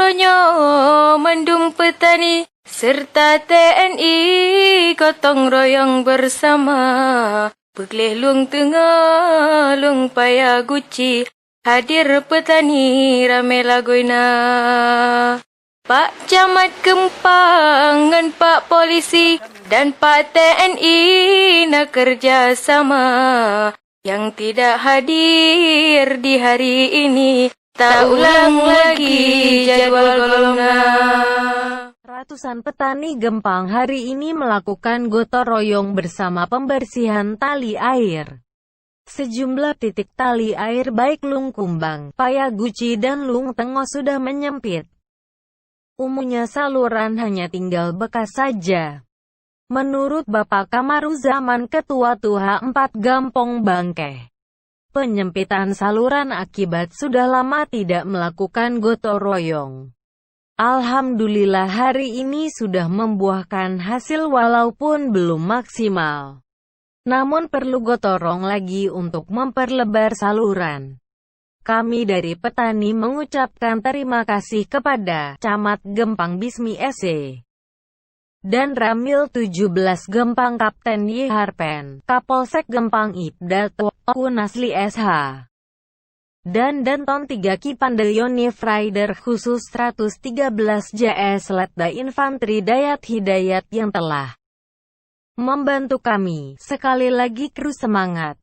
royong mendung petani serta TNI gotong royong bersama. Begleh luang tengah luang paya guci hadir petani rame lagoina. Pak Camat Gempang dan Pak Polisi dan Pak TNI nak kerja sama. Yang tidak hadir di hari ini tak ulang lagi jadwal golongan. Ratusan petani Gempang hari ini melakukan gotong royong bersama pembersihan tali air. Sejumlah titik tali air baik Lung Kumbang, Paya Guci dan Lung Tengah sudah menyempit. Umumnya saluran hanya tinggal bekas saja. Menurut Bapak Kamaruzaman Ketua Tuha 4 Gampong Bangkeh, penyempitan saluran akibat sudah lama tidak melakukan gotong royong. Alhamdulillah hari ini sudah membuahkan hasil walaupun belum maksimal. Namun perlu gotong royong lagi untuk memperlebar saluran. Kami dari petani mengucapkan terima kasih kepada Camat Gempang Bismi SE dan Ramil 17 Gempang Kapten Y Harpen, Kapolsek Gempang Ibdato Kunasli SH, dan Danton 3 Ki Pandelyonif Rider khusus 113 JS Letda Infanteri Dayat Hidayat yang telah membantu kami. Sekali lagi kru semangat.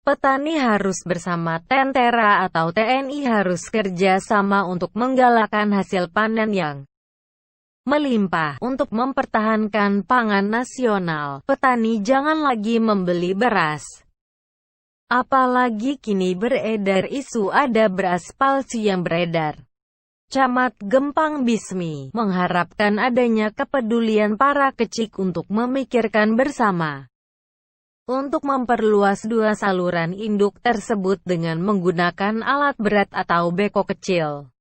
Petani harus bersama tentara atau TNI harus kerja sama untuk menggalakkan hasil panen yang melimpah. Untuk mempertahankan pangan nasional, petani jangan lagi membeli beras. Apalagi kini beredar isu ada beras palsu yang beredar. Camat Gempang Bismi mengharapkan adanya kepedulian para kecik untuk memikirkan bersama untuk memperluas dua saluran induk tersebut dengan menggunakan alat berat atau beko kecil.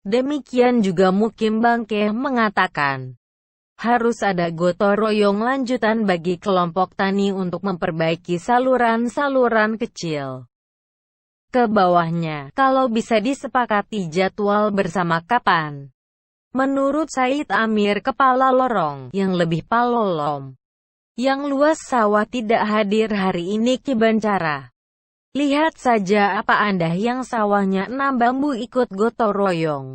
Demikian juga Mukim Bangkeh mengatakan, harus ada gotong royong lanjutan bagi kelompok tani untuk memperbaiki saluran-saluran kecil ke bawahnya, kalau bisa disepakati jadwal bersama kapan. Menurut Said Amir Kepala Lorong, yang lebih palolom, yang luas sawah tidak hadir hari ini Ki Bancara. Lihat saja apa Anda yang sawahnya 6 bambu ikut gotong royong.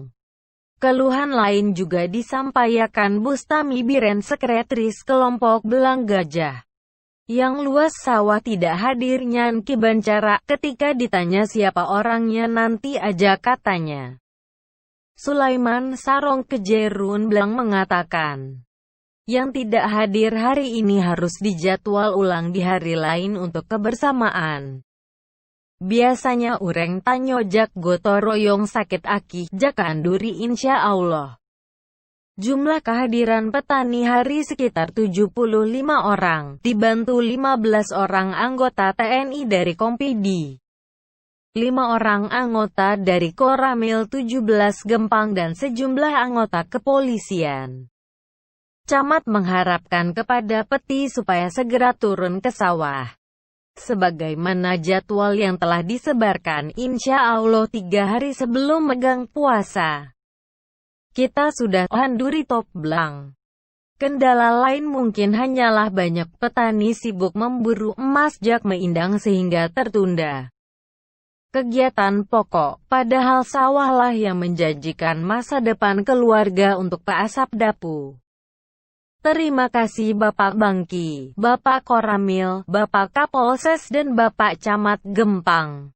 Keluhan lain juga disampaikan Bustami Biren Sekretaris Kelompok Belang Gajah. Yang luas sawah tidak hadirnya Ki Bancara, ketika ditanya siapa orangnya nanti aja katanya. Sulaiman Sarong Kejerun Belang mengatakan, yang tidak hadir hari ini harus dijadwal ulang di hari lain untuk kebersamaan. Biasanya ureng tanyojak gotong royong sakit akih jakan duri insya Allah. Jumlah kehadiran petani hari sekitar 75 orang, dibantu 15 orang anggota TNI dari Kompidi, 5 orang anggota dari Koramil 17 Gempang dan sejumlah anggota kepolisian. Camat mengharapkan kepada peti supaya segera turun ke sawah. Sebagaimana jadwal yang telah disebarkan, insya Allah 3 hari sebelum megang puasa. Kita sudah handuri top belang. Kendala lain mungkin hanyalah banyak petani sibuk memburu emas jak meindang sehingga tertunda kegiatan pokok, padahal sawahlah yang menjanjikan masa depan keluarga untuk Pak Asap Dapu. Terima kasih Bapak Bangki, Bapak Koramil, Bapak Kapolses dan Bapak Camat Gempang.